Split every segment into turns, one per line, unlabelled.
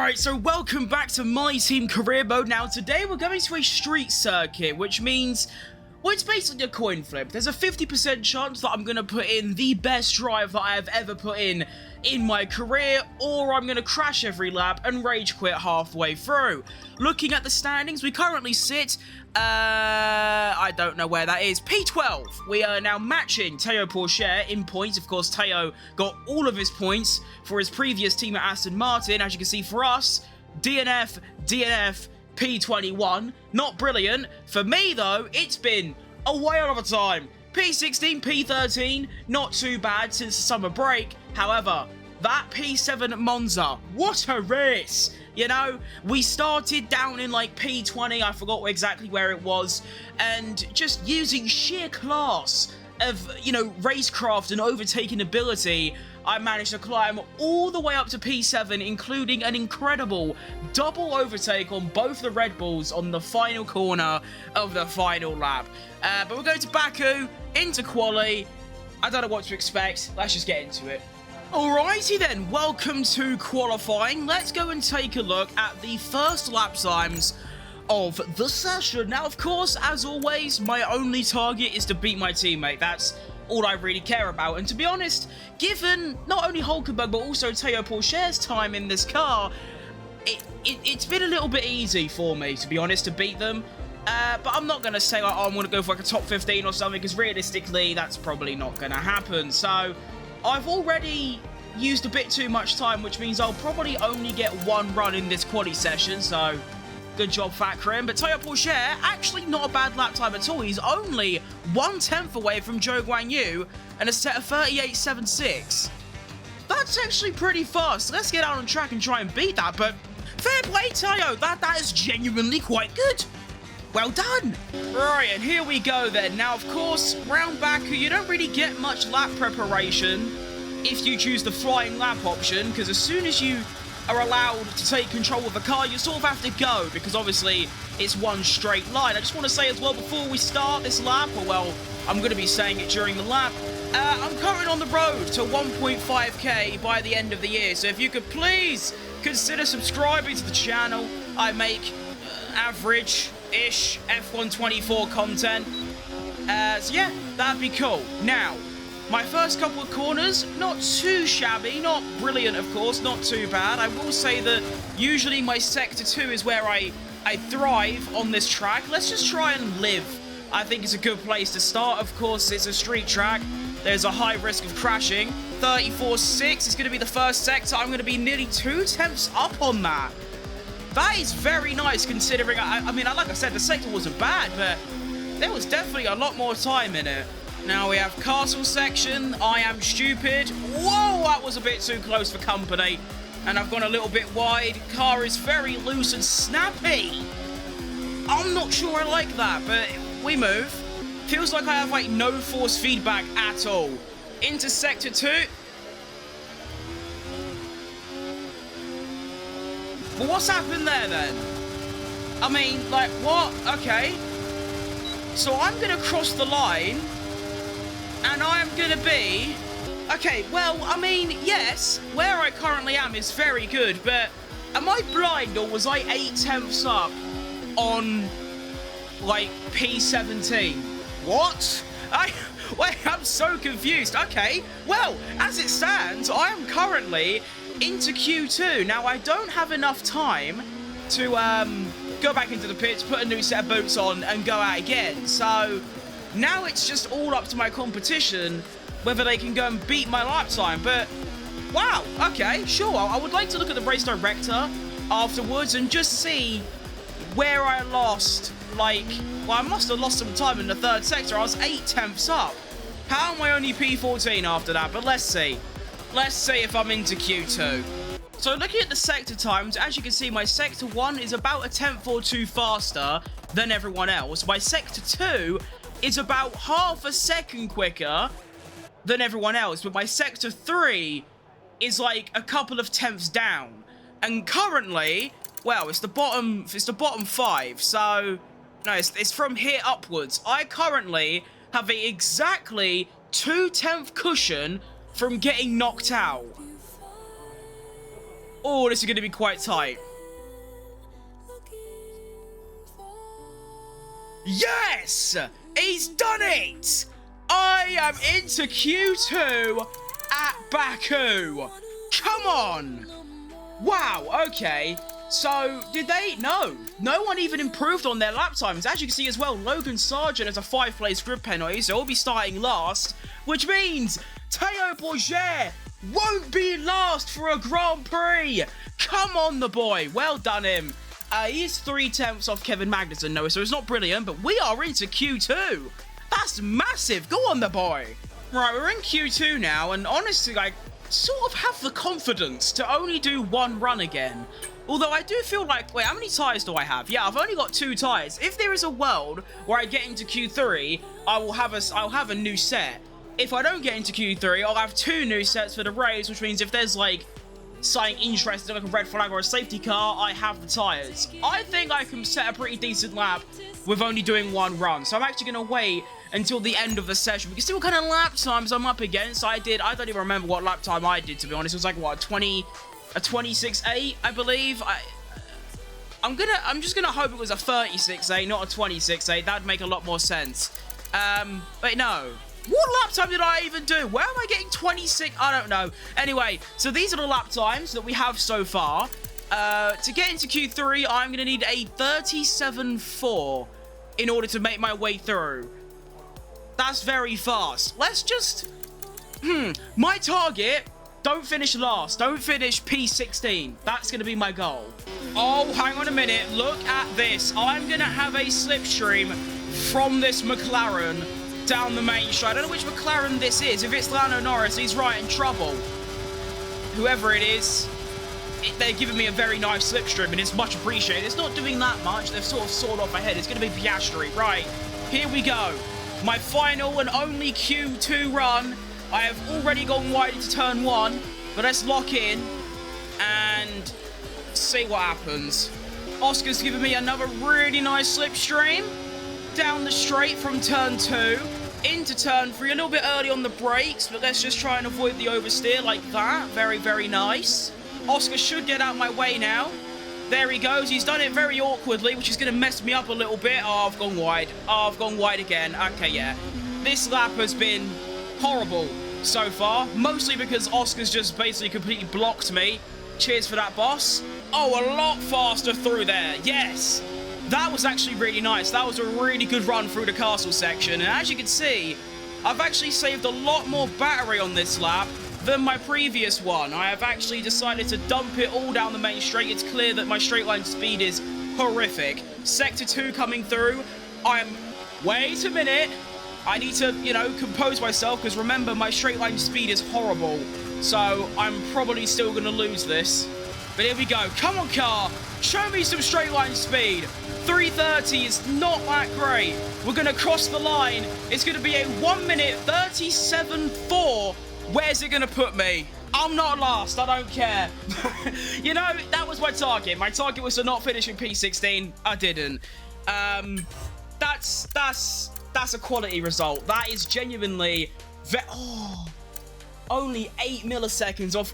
Alright, so welcome back to My Team Career mode. Now, today we're going to a street circuit, which means, well, it's basically a coin flip. There's a 50% chance that I'm going to put in the best drive that I have ever put in my career, or I'm going to crash every lap and rage quit halfway through. Looking at the standings, we currently sit, I don't know where that is, P12. We are now matching Teo Pourchaire in points. Of course, Teo got all of his points for his previous team at Aston Martin. As you can see, for us, DNF, P21. Not brilliant. For me, though, it's been a whale of a time. P16, P13, not too bad since the summer break. However, that P7 at Monza, what a race! You know, we started down in like P20, I forgot exactly where it was, and just using sheer class of, you know, racecraft and overtaking ability, I managed to climb all the way up to P7, including an incredible double overtake on both the Red Bulls on the final corner of the final lap. But we're going to Baku, into quali. I don't know what to expect. Let's just get into it. Alrighty then, welcome to qualifying. Let's go and take a look at the first lap times of the session. Now, of course, as always, my only target is to beat my teammate. That's all I really care about. And to be honest, given not only Hulkenberg, but also Teo Pourchaire's time in this car, it's been a little bit easy for me, to be honest, to beat them. But I'm not going to say, like, oh, I'm going to go for like a top 15 or something, because realistically, that's probably not going to happen. So I've already used a bit too much time, which means I'll probably only get one run in this quali session, so good job, FUTcrim. But Teo Pourchaire, actually not a bad lap time at all. He's only 1/10 away from Zhou Guanyu and a set of 38.76. That's actually pretty fast. Let's get out on track and try and beat that, but fair play, Teo. That is genuinely quite good. Well done! Right, and here we go then. Now, of course, round Baku, you don't really get much lap preparation if you choose the flying lap option, because as soon as you are allowed to take control of the car, you sort of have to go, because obviously it's one straight line. I just want to say as well, before we start this lap, or well, I'm going to be saying it during the lap, I'm currently on the road to 1.5k by the end of the year, so if you could please consider subscribing to the channel. I make average-ish F124 content, so yeah, that'd be cool. Now, my first couple of corners, not too shabby, not brilliant of course, not too bad. I will say that usually my sector 2 is where I thrive on this track. Let's just try and live. I think it's a good place to start. Of course, it's a street track. There's a high risk of crashing. 34.6 is going to be the first sector. I'm going to be nearly 2/10 up on that. That is very nice considering, I mean, like I said, the sector wasn't bad, but there was definitely a lot more time in it. Now we have castle section. I am stupid. Whoa, that was a bit too close for company. And I've gone a little bit wide. Car is very loose and snappy. I'm not sure I like that, but we move. Feels like I have like no force feedback at all. Into sector 2. Well, what's happened there then? I mean, like, what? Okay. So I'm going to cross the line. And I am going to be... Okay, well, I mean, yes, where I currently am is very good, but am I blind or was I 8/10 up on, like, P17? What? Wait, I'm so confused. Okay, well, as it stands, I am currently into Q2. Now, I don't have enough time to go back into the pits, put a new set of boots on, and go out again, so now it's just all up to my competition whether they can go and beat my lap time. But wow, okay, sure, I would like to look at the race director afterwards and just see where I lost. Like, well, I must have lost some time in the third sector. I was 8/10 up. How am I only P14 after that? But let's see if I'm into Q2. So looking at the sector times, as you can see, my sector 1 is about a 10th or 2 faster than everyone else. My sector 2 is about half a second quicker than everyone else, but my sector 3 is like a couple of tenths down. And currently, well, it's the bottom 5, so no, it's from here upwards. I currently have a exactly 2/10 cushion from getting knocked out. Oh, this is going to be quite tight. Yes! He's done it! I am into Q2 at Baku. Come on! Wow, okay. So, did they? No. No one even improved on their lap times. As you can see as well, Logan Sargent has a 5-place grid penalty, so he'll be starting last, which means Théo Bourget won't be last for a Grand Prix. Come on, the boy. Well done him. He is 3/10 off Kevin Magnussen, no, so it's not brilliant, but we are into Q2. That's massive. Go on, the boy. Right, we're in Q2 now, and honestly, I sort of have the confidence to only do one run again. Although I do feel like, wait, how many tyres do I have? Yeah, I've only got 2 tyres. If there is a world where I get into Q3, I'll have a new set. If I don't get into Q3, I'll have 2 new sets for the race, which means if there's like something interesting like a red flag or a safety car, I have the tyres. I think I can set a pretty decent lap with only doing 1 run. So I'm actually going to wait until the end of the session. We can see what kind of lap times I'm up against. I don't even remember what lap time I did, to be honest. It was like, what, a 26.8, I believe. I'm just gonna hope it was a 36.8, not a 26.8. That'd make a lot more sense. But no. What lap time did I even do? Where am I getting 26? I don't know. Anyway, so these are the lap times that we have so far. To get into Q3, I'm gonna need a 37.4 in order to make my way through. That's very fast. Let's just... my target... Don't finish last. Don't finish P16. That's going to be my goal. Oh, hang on a minute. Look at this. I'm going to have a slipstream from this McLaren down the main straight. I don't know which McLaren this is. If it's Lando Norris, he's right in trouble. Whoever it is, they're giving me a very nice slipstream, and it's much appreciated. It's not doing that much. They've sort of sawed off ahead. It's going to be Piastri. Right, here we go. My final and only Q2 run. I have already gone wide into turn 1, but let's lock in and see what happens. Oscar's giving me another really nice slipstream down the straight from turn 2 into turn 3. A little bit early on the brakes, but let's just try and avoid the oversteer like that. Very, very nice. Oscar should get out my way now. There he goes. He's done it very awkwardly, which is going to mess me up a little bit. Oh, I've gone wide. Oh, I've gone wide again. Okay, yeah. This lap has been horrible so far, mostly because Oscar's just basically completely blocked me. Cheers for that, boss. Oh, a lot faster through there. Yes, that was actually really nice. That was a really good run through the castle section, and as you can see, I've actually saved a lot more battery on this lap than my previous one. I have actually decided to dump it all down the main straight. It's clear that my straight line speed is horrific. Sector 2 coming through. Wait a minute. I need to, you know, compose myself, because remember, my straight line speed is horrible. So I'm probably still going to lose this. But here we go. Come on, car. Show me some straight line speed. 330 is not that great. We're going to cross the line. It's going to be a 1 minute 37.4. Where's it going to put me? I'm not last. I don't care. You know, that was my target. My target was to not finish in P16. I didn't. That's a quality result. That is genuinely... only 8 milliseconds off...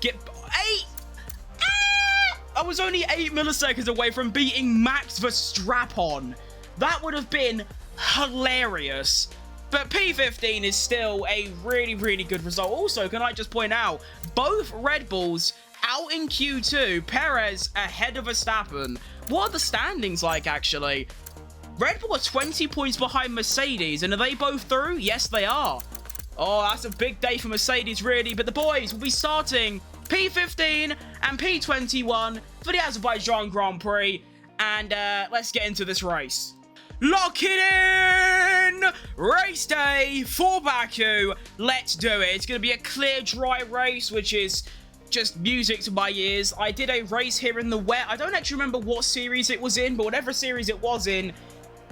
I was only 8 milliseconds away from beating Max Verstappen. That would have been hilarious. But P15 is still a really, really good result. Also, can I just point out, both Red Bulls out in Q2, Perez ahead of Verstappen. What are the standings like, actually? Red Bull are 20 points behind Mercedes, and are they both through? Yes, they are. Oh, that's a big day for Mercedes, really. But the boys will be starting P15 and P21 for the Azerbaijan Grand Prix. And let's get into this race. Lock it in! Race day for Baku. Let's do it. It's going to be a clear, dry race, which is just music to my ears. I did a race here in the wet. I don't actually remember what series it was in, but whatever series it was in,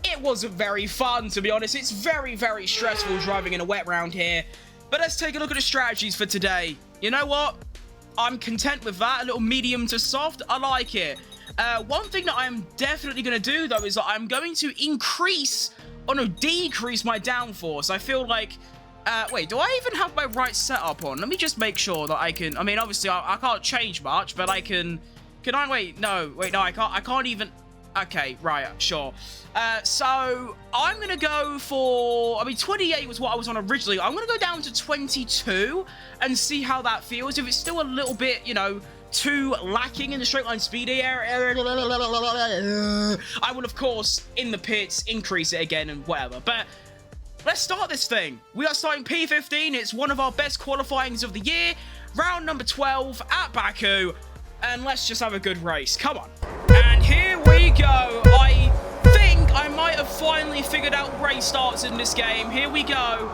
it wasn't very fun, to be honest. It's very, very stressful driving in a wet round here. But let's take a look at the strategies for today. You know what? I'm content with that. A little medium to soft. I like it. One thing that I'm definitely going to do, though, is that I'm going to decrease my downforce. I feel like... wait, do I even have my right setup on? Let me just make sure that I can... I mean, obviously, I can't change much, but I can Can I wait? No, wait, no, I can't even. Okay, right, sure. So I'm gonna go for, I mean, 28 was what I was on originally. I'm gonna go down to 22 and see how that feels. If it's still a little bit, you know, too lacking in the straight line speed area, I will, of course, in the pits, increase it again and whatever. But let's start this thing. We are starting P15. It's one of our best qualifyings of the year. Round number 12 at Baku. And let's just have a good race. Come on. And here we go. I think I might have finally figured out race starts in this game. Here we go.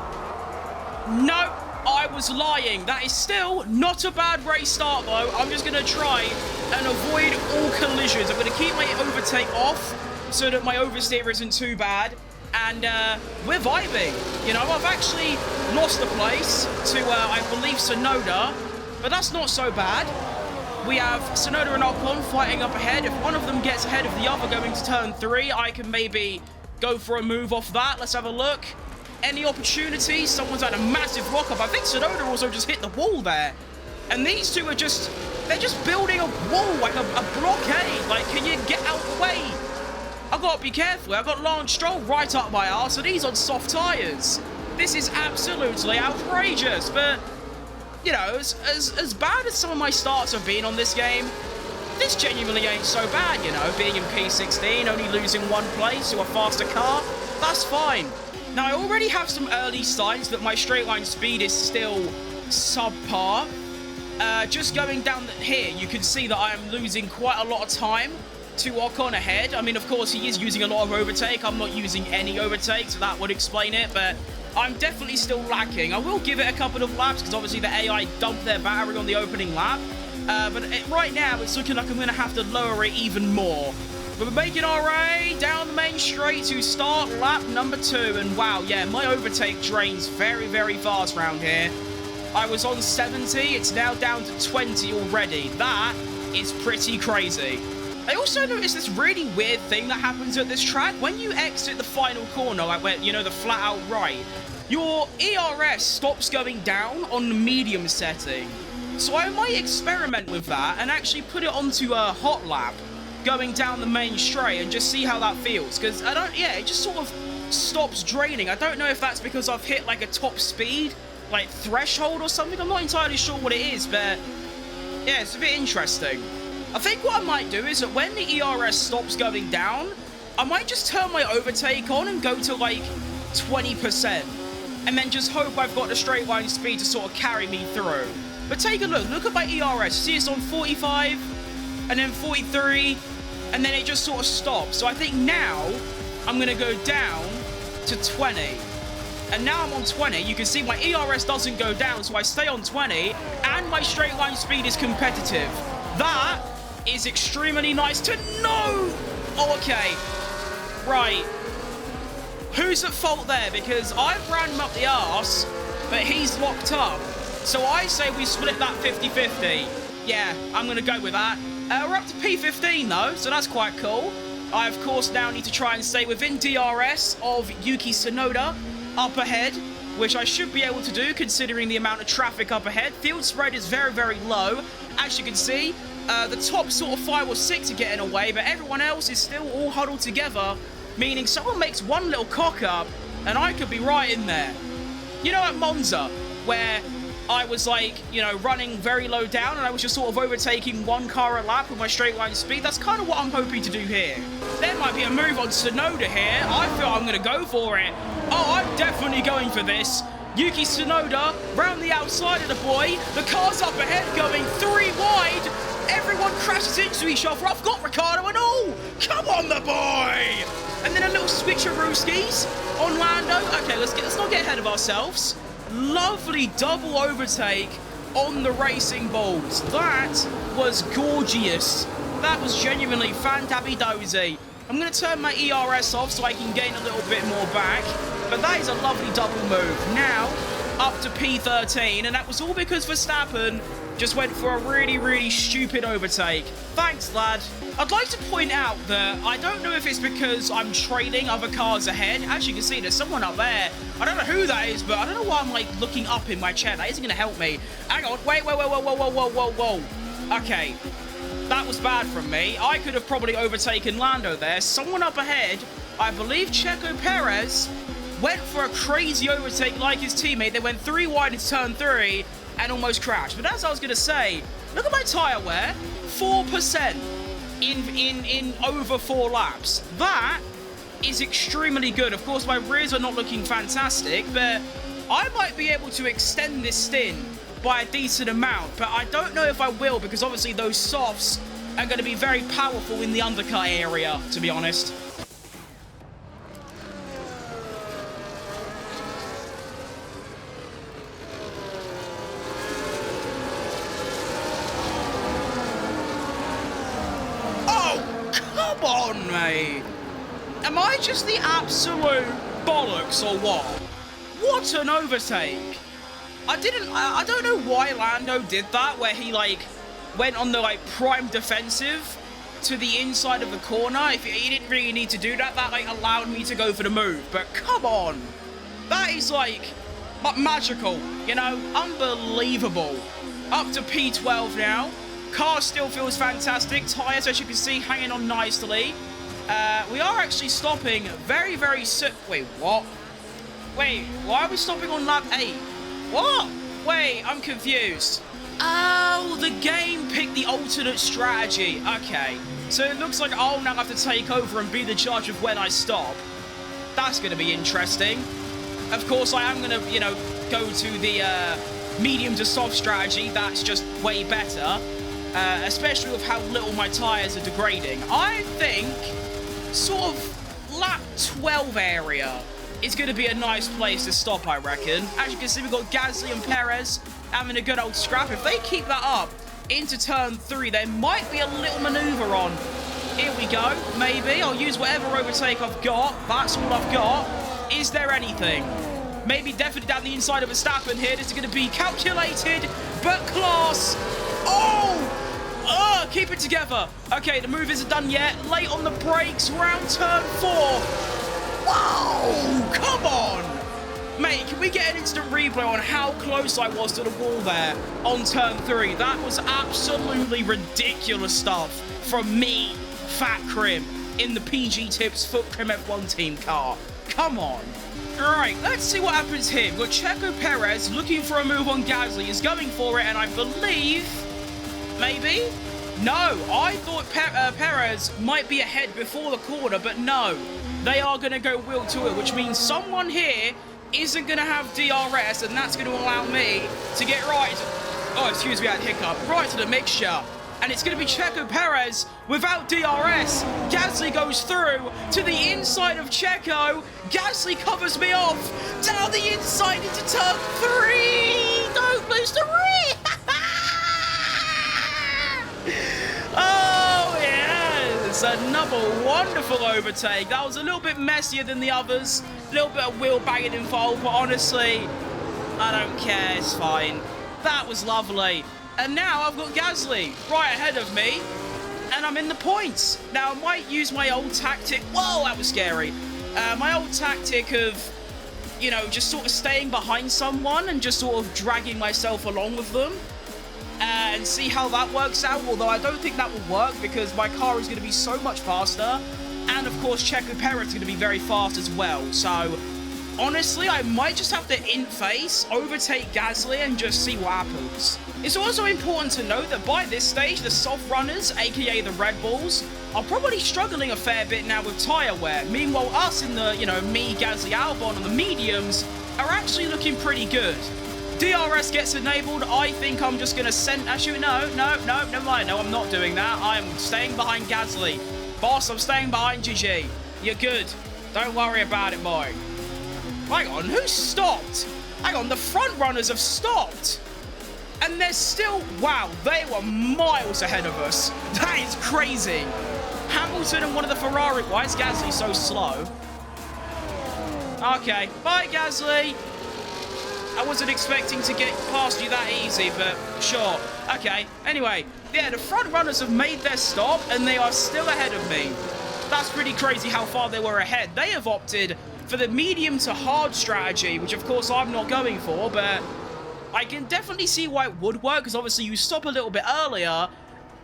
No, I was lying. That is still not a bad race start, though. I'm just going to try and avoid all collisions. I'm going to keep my overtake off so that my oversteer isn't too bad. And we're vibing. You know, I've actually lost the place to, I believe, Sonoda. But that's not so bad. We have Sonoda and Ocon fighting up ahead. If one of them gets ahead of the other going to turn 3, I can maybe go for a move off that. Let's have a look. Any opportunities? Someone's had a massive lock-up. I think Sonoda also just hit the wall there. And these two are just, they're just building a wall, like a blockade. Like, can you get out of the way? I've got to be careful. I've got Lance Stroll right up my arse, and he's on soft tyres. This is absolutely outrageous, but you know, as bad as some of my starts have been on this game, this genuinely ain't so bad, you know, being in P16, only losing 1 place to a faster car, that's fine. Now, I already have some early signs that my straight line speed is still subpar. Just going down here, you can see that I am losing quite a lot of time to Ocon ahead. I mean, of course, he is using a lot of overtake. I'm not using any overtake, so that would explain it, but I'm definitely still lacking. I will give it a couple of laps because obviously the AI dumped their battery on the opening lap. But right now, it's looking like I'm going to have to lower it even more. But we're making our way down the main straight to start lap number 2. And wow, yeah, my overtake drains very, very fast around here. I was on 70. It's now down to 20 already. That is pretty crazy. I also noticed this really weird thing that happens at this track. When you exit the final corner, like where, you know, the flat out right, your ERS stops going down on the medium setting. So I might experiment with that and actually put it onto a hot lap going down the main straight and just see how that feels. Because I don't, yeah, it just sort of stops draining. I don't know if that's because I've hit like a top speed, like threshold or something. I'm not entirely sure what it is, but yeah, it's a bit interesting. I think what I might do is that when the ERS stops going down, I might just turn my overtake on and go to like 20%. And then just hope I've got the straight line speed to sort of carry me through. But take a look at my ERS. See, it's on 45, and then 43, and then it just sort of stops. So I think now I'm going to go down to 20. And now I'm on 20. You can see my ERS doesn't go down, so I stay on 20, and my straight line speed is competitive. That is extremely nice to know. Oh, okay. Right. Who's at fault there? Because I've ran him up the arse, but he's locked up. So I say we split that 50-50. Yeah, I'm going to go with that. We're up to P15, though, so that's quite cool. I, of course, now need to try and stay within DRS of Yuki Tsunoda up ahead, which I should be able to do considering the amount of traffic up ahead. Field spread is very, very low. As you can see, the top sort of 5 or 6 are getting away, but everyone else is still all huddled together, meaning someone makes one little cock up, and I could be right in there. You know, at Monza, where I was like, you know, running very low down, and I was just sort of overtaking 1 car a lap with my straight line speed. That's kind of what I'm hoping to do here. There might be a move on Tsunoda here. I feel I'm going to go for it. Oh, I'm definitely going for this. Yuki Tsunoda round the outside of the boy. The car's up ahead going 3 wide. Everyone crashes into each other. I've got Ricardo and all. Come on, the boy. And then a little switcheroo skis on Lando. Okay, let's not get ahead of ourselves. Lovely double overtake on the racing balls. That was gorgeous. That was genuinely fan-dabby-dozy. I'm going to turn my ERS off so I can gain a little bit more back. But that is a lovely double move. Now, up to P13. And that was all because Verstappen just went for a really, really stupid overtake. Thanks, lad. I'd like to point out that I don't know if it's because I'm trailing other cars ahead. As you can see, there's someone up there. I don't know who that is, but I don't know why I'm, like, looking up in my chair. That isn't going to help me. Hang on. Wait. Okay. That was bad from me. I could have probably overtaken Lando there. Someone up ahead, I believe Checo Perez, went for a crazy overtake like his teammate. They went 3 wide into turn 3 and almost crashed. But as I was going to say, look at my tyre wear. 4% in over 4 laps. That is extremely good. Of course, my rears are not looking fantastic, but I might be able to extend this stint by a decent amount, but I don't know if I will, because obviously those softs are going to be very powerful in the undercut area, to be honest. Oh, come on, mate. Am I just the absolute bollocks or what? What an overtake. I don't know why Lando did that, where he, like, went on the, like, prime defensive to the inside of the corner. If he didn't really need to do that, that, like, allowed me to go for the move. But come on. That is, like magical, you know? Unbelievable. Up to P12 now. Car still feels fantastic. Tyres, as you can see, hanging on nicely. We are actually stopping very, very soon. Wait, what? Wait, why are we stopping on lap 8? What? Wait, I'm confused. Oh, the game picked the alternate strategy. Okay, so it looks like I'll now have to take over and be the judge of when I stop. That's going to be interesting. Of course, I am going to, you know, go to the medium to soft strategy. That's just way better, especially with how little my tyres are degrading. I think sort of lap 12 area is going to be a nice place to stop, I reckon. As you can see, we've got Gasly and Perez having a good old scrap. If they keep that up into turn 3, there might be a little manoeuvre on. Here we go. Maybe. I'll use whatever overtake I've got. That's all I've got. Is there anything? Maybe definitely down the inside of Verstappen here. This is going to be calculated, but class. Oh! Keep it together. Okay, the move isn't done yet. Late on the brakes, round turn 4. Whoa! Come on! Mate, can we get an instant replay on how close I was to the wall there on turn 3? That was absolutely ridiculous stuff from me, FUTcrim, in the PG Tips FUTcrim F1 team car. Come on. Alright, let's see what happens here. We've got Checo Perez looking for a move on Gasly. He's going for it, and I believe... maybe? No, I thought Perez might be ahead before the corner, but no. They are going to go wheel to wheel, which means someone here isn't going to have DRS, and that's going to allow me to get right. Oh, excuse me, I had a hiccup. Right to the mixture. And it's going to be Checo Perez without DRS. Gasly goes through to the inside of Checo. Gasly covers me off. Down the inside into turn 3. Don't lose the rear. Oh, yes. Another wonderful overtake. That was a little bit messier than the others. A little bit of wheel banging involved, but honestly, I don't care. It's fine. That was lovely. And now I've got Gasly right ahead of me, and I'm in the points. Now, I might use my old tactic. Whoa, that was scary. My old tactic of, you know, just sort of staying behind someone and just sort of dragging myself along with them. And see how that works out, although I don't think that will work because my car is going to be so much faster, and of course Checo Perez is going to be very fast as well. So honestly, I might just have to in-face, overtake Gasly, and just see what happens. It's also important to note that by this stage, the soft runners, aka the Red Bulls, are probably struggling a fair bit now with tyre wear. Meanwhile, us in the, you know, me, Gasly, Albon, and the mediums are actually looking pretty good. DRS gets enabled. I think I'm just going to send... actually, no, never mind. No, I'm not doing that. I'm staying behind Gasly. Boss, I'm staying behind GG. You're good. Don't worry about it, boy. Hang on, who stopped? Hang on, the front runners have stopped. And they're still... wow, they were miles ahead of us. That is crazy. Hamilton and one of the Ferrari... why is Gasly so slow? Okay, bye, Gasly. I wasn't expecting to get past you that easy, but sure. Okay, anyway, yeah, the front runners have made their stop, and they are still ahead of me. That's pretty crazy how far they were ahead. They have opted for the medium to hard strategy, which of course I'm not going for, but I can definitely see why it would work, because obviously you stop a little bit earlier,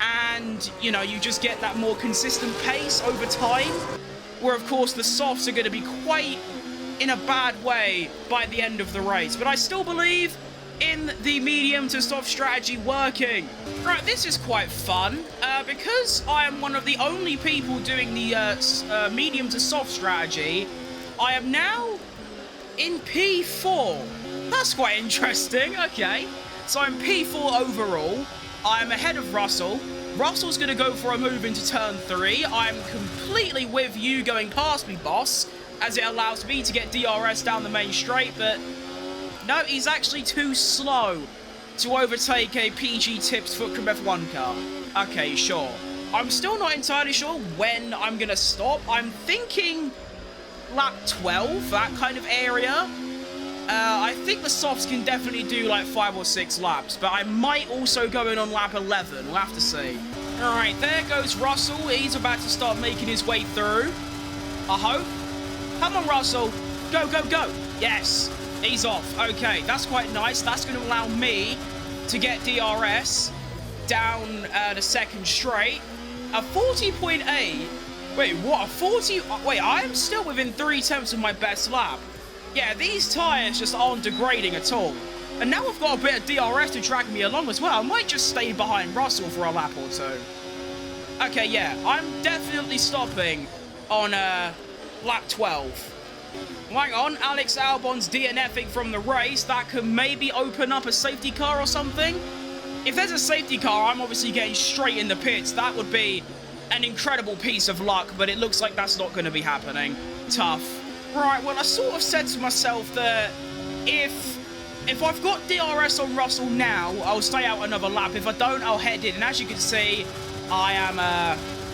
and, you know, you just get that more consistent pace over time, where, of course, the softs are going to be quite in a bad way by the end of the race. But I still believe in the medium to soft strategy working. Right, this is quite fun, because I am one of the only people doing the medium to soft strategy. I am now in P4. That's quite interesting. Okay, so I'm P4 overall. I'm ahead of Russell. Russell's going to go for a move into turn 3. I'm completely with you going past me, boss, as it allows me to get DRS down the main straight, but no, he's actually too slow to overtake a PG Tips FUTcrim F1 car. Okay, sure. I'm still not entirely sure when I'm going to stop. I'm thinking lap 12, that kind of area. I think the softs can definitely do like 5 or 6 laps, but I might also go in on lap 11. We'll have to see. All right, there goes Russell. He's about to start making his way through. I hope. Come on, Russell. Go, go, go. Yes, he's off. Okay, that's quite nice. That's going to allow me to get DRS down the second straight. A 40.8. Wait, what? A 40? Wait, I am still within 3/10 of my best lap. Yeah, these tyres just aren't degrading at all. And now I've got a bit of DRS to drag me along as well. I might just stay behind Russell for a lap or two. Okay, yeah, I'm definitely stopping on lap 12. Hang on, Alex Albon's DNFing from the race. That could maybe open up a safety car or something. If there's a safety car, I'm obviously getting straight in the pits. That would be an incredible piece of luck, but it looks like that's not going to be happening. Tough. Right, well, I sort of said to myself that if I've got DRS on Russell now, I'll stay out another lap. If I don't, I'll head in. And as you can see, I am,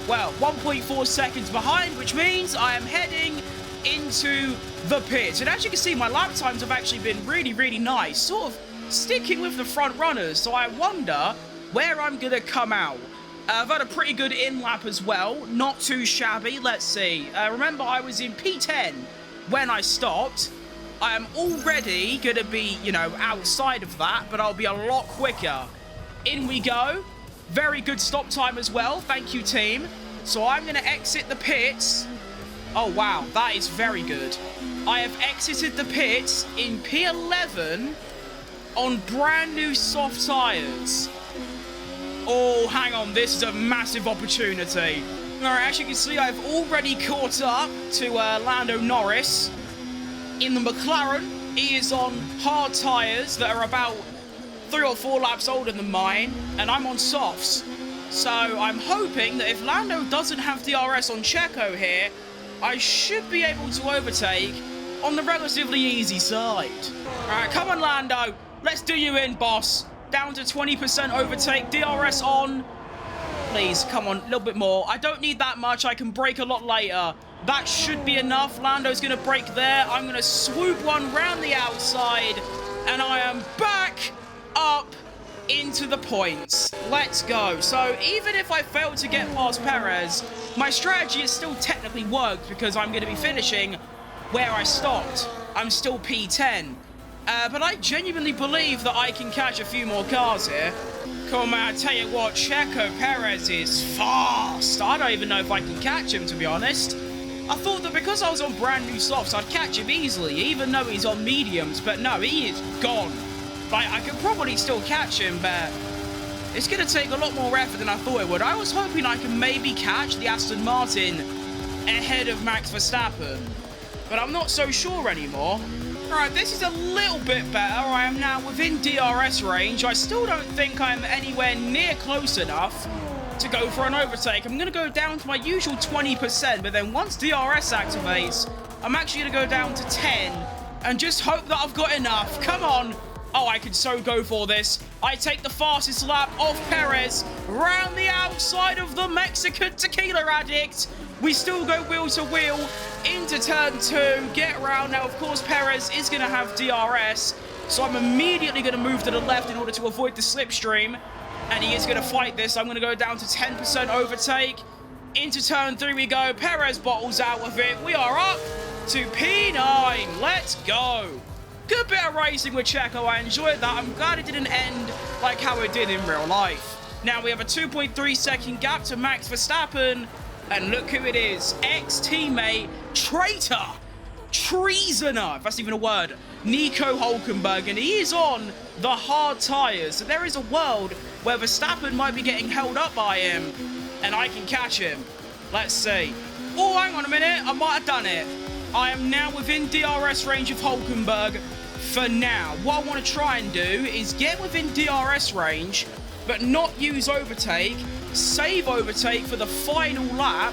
well, 1.4 seconds behind, which means I am heading into the pits. And as you can see, my lap times have actually been really, really nice, sort of sticking with the front runners. So I wonder where I'm going to come out. I've had a pretty good in-lap as well, not too shabby. Let's see. Remember, I was in P10 when I stopped. I am already going to be, you know, outside of that, but I'll be a lot quicker. In we go. Very good stop time as well. Thank you, team. So I'm going to exit the pits. Oh, wow. That is very good. I have exited the pits in P11 on brand new soft tyres. Oh, hang on. This is a massive opportunity. All right, as you can see, I've already caught up to Lando Norris. In the McLaren, he is on hard tyres that are about 3 or 4 laps older than mine, and I'm on softs. So I'm hoping that if Lando doesn't have DRS on Checo here, I should be able to overtake on the relatively easy side. All right, come on, Lando. Let's do you in, boss. Down to 20% overtake, DRS on. Please, come on, a little bit more. I don't need that much. I can brake a lot later. That should be enough. Lando's going to brake there. I'm going to swoop one round the outside. And I am back up into the points. Let's go. So even if I fail to get past Perez, my strategy has still technically worked because I'm going to be finishing where I stopped. I'm still P10. But I genuinely believe that I can catch a few more cars here. Come on, I tell you what, Checo Perez is fast. I don't even know if I can catch him, to be honest. I thought that because I was on brand new softs, I'd catch him easily, even though he's on mediums. But no, he is gone. Like, I could probably still catch him, but it's going to take a lot more effort than I thought it would. I was hoping I could maybe catch the Aston Martin ahead of Max Verstappen, but I'm not so sure anymore. Alright, this is a little bit better. I am now within DRS range. I still don't think I'm anywhere near close enough to go for an overtake. I'm going to go down to my usual 20%, but then once DRS activates, I'm actually going to go down to 10 and just hope that I've got enough. Come on. Oh, I can so go for this. I take the fastest lap off Perez round the outside of the Mexican tequila addict. We still go wheel to wheel into turn 2, get around. Now, of course, Perez is going to have DRS, so I'm immediately going to move to the left in order to avoid the slipstream, and he is going to fight this. I'm going to go down to 10% overtake. Into turn 3 we go. Perez bottles out of it. We are up to P9. Let's go. Good bit of racing with Checo. I enjoyed that. I'm glad it didn't end like how it did in real life. Now we have a 2.3 second gap to Max Verstappen. And look who it is. Ex-teammate, traitor, treasoner, if that's even a word, Nico Hülkenberg. And he is on the hard tyres. So there is a world where Verstappen might be getting held up by him. And I can catch him. Let's see. Oh, hang on a minute. I might have done it. I am now within DRS range of Hülkenberg for now. What I want to try and do is get within DRS range, but not use overtake. Save overtake for the final lap,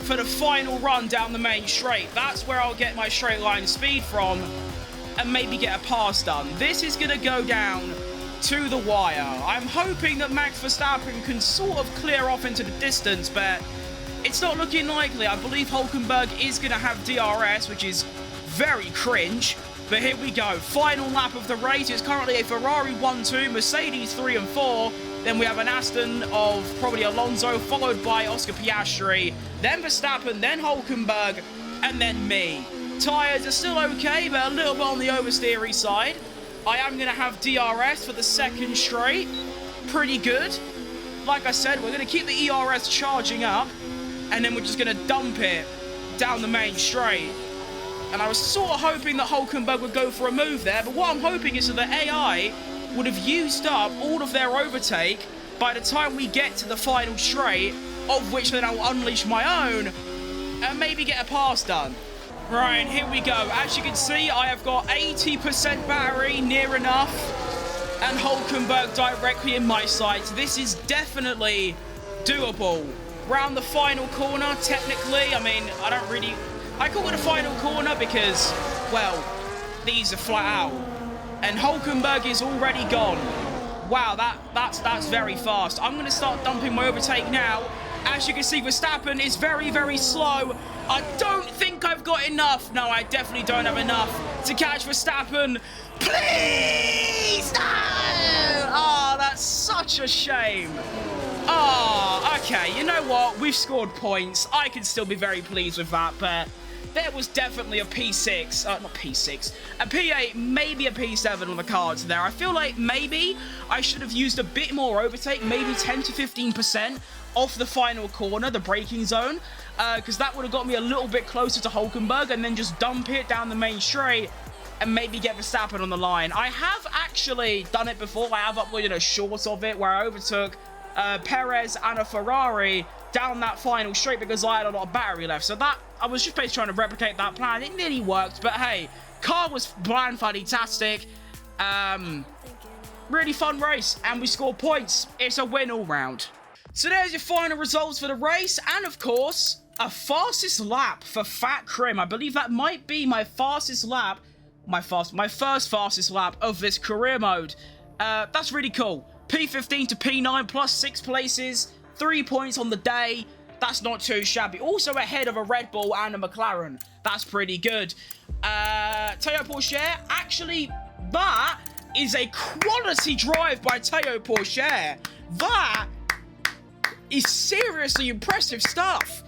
for the final run down the main straight. That's where I'll get my straight line speed from and maybe get a pass done. This is going to go down to the wire. I'm hoping that Max Verstappen can sort of clear off into the distance, but it's not looking likely. I believe Hülkenberg is going to have DRS, which is very cringe. But here we go. Final lap of the race. It's currently a Ferrari 1-2, Mercedes 3 and 4. Then we have an Aston of probably Alonso, followed by Oscar Piastri, then Verstappen, then Hülkenberg, and then me. Tyres are still okay, but a little bit on the oversteery side. I am going to have DRS for the second straight. Pretty good. Like I said, we're going to keep the ERS charging up, and then we're just going to dump it down the main straight. And I was sort of hoping that Hülkenberg would go for a move there, but what I'm hoping is that the AI would have used up all of their overtake by the time we get to the final straight, of which then I'll unleash my own and maybe get a pass done. Right, here we go. As you can see, I have got 80% battery, near enough, and Hülkenberg directly in my sights. This is definitely doable. Round the final corner, technically, I mean, I call it a final corner because, well, these are flat out. And Hülkenberg is already gone. Wow, that's very fast. I'm going to start dumping my overtake now. As you can see, Verstappen is very, very slow. I don't think I've got enough. No, I definitely don't have enough to catch Verstappen. Please! No! Oh, that's such a shame. Oh, okay. You know what? We've scored points. I can still be very pleased with that, but there was definitely a P6, not P6, a P8, maybe a P7 on the cards there. I feel like maybe I should have used a bit more overtake, maybe 10 to 15% off the final corner, the braking zone, because that would have got me a little bit closer to Hülkenberg, and then just dump it down the main straight and maybe get Verstappen on the line. I have actually done it before. I have uploaded a short of it where I overtook Perez and a Ferrari down that final straight because I had a lot of battery left. So that, I was just basically trying to replicate that plan. It nearly worked, but hey, car was blind fantastic. Really fun race, and we scored points. It's a win all round. So there's your final results for the race, and of course, a fastest lap for FUTcrim. I believe that might be my fastest lap, my first fastest lap of this career mode. That's really cool. P15 to P9 plus 6 places, 3 points on the day. That's not too shabby. Also ahead of a Red Bull and a McLaren. That's pretty good. Théo Pourchaire, actually, that is a quality drive by Théo Pourchaire. That is seriously impressive stuff.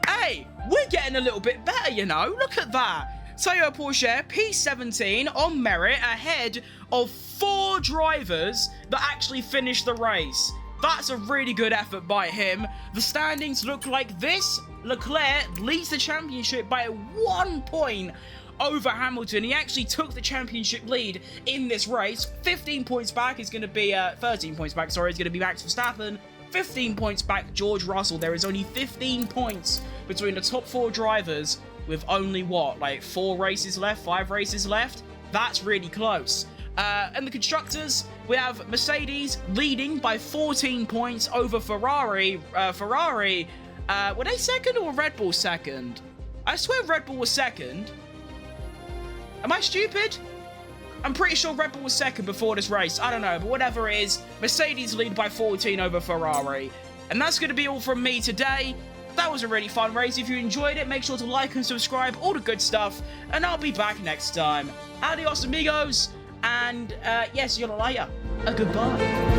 Hey, we're getting a little bit better, you know. Look at that. Théo Pourchaire, P17 on merit, ahead of 4 drivers that actually finished the race. That's a really good effort by him. The standings look like this. Leclerc leads the championship by 1 point over Hamilton. He actually took the championship lead in this race. 15 points back is going to be, 13 points back, sorry, is going to be Max Verstappen. 15 points back, George Russell. There is only 15 points between the top 4 drivers with only, what, like 4 races left, 5 races left? That's really close. And the constructors, we have Mercedes leading by 14 points over Ferrari. Were they second or Red Bull second? I swear Red Bull was second. Am I stupid? I'm pretty sure Red Bull was second before this race. I don't know, but whatever it is, Mercedes lead by 14 over Ferrari. And that's going to be all from me today. That was a really fun race. If you enjoyed it, make sure to like and subscribe, all the good stuff. And I'll be back next time. Adios, amigos. And, yes, you're a liar. Goodbye.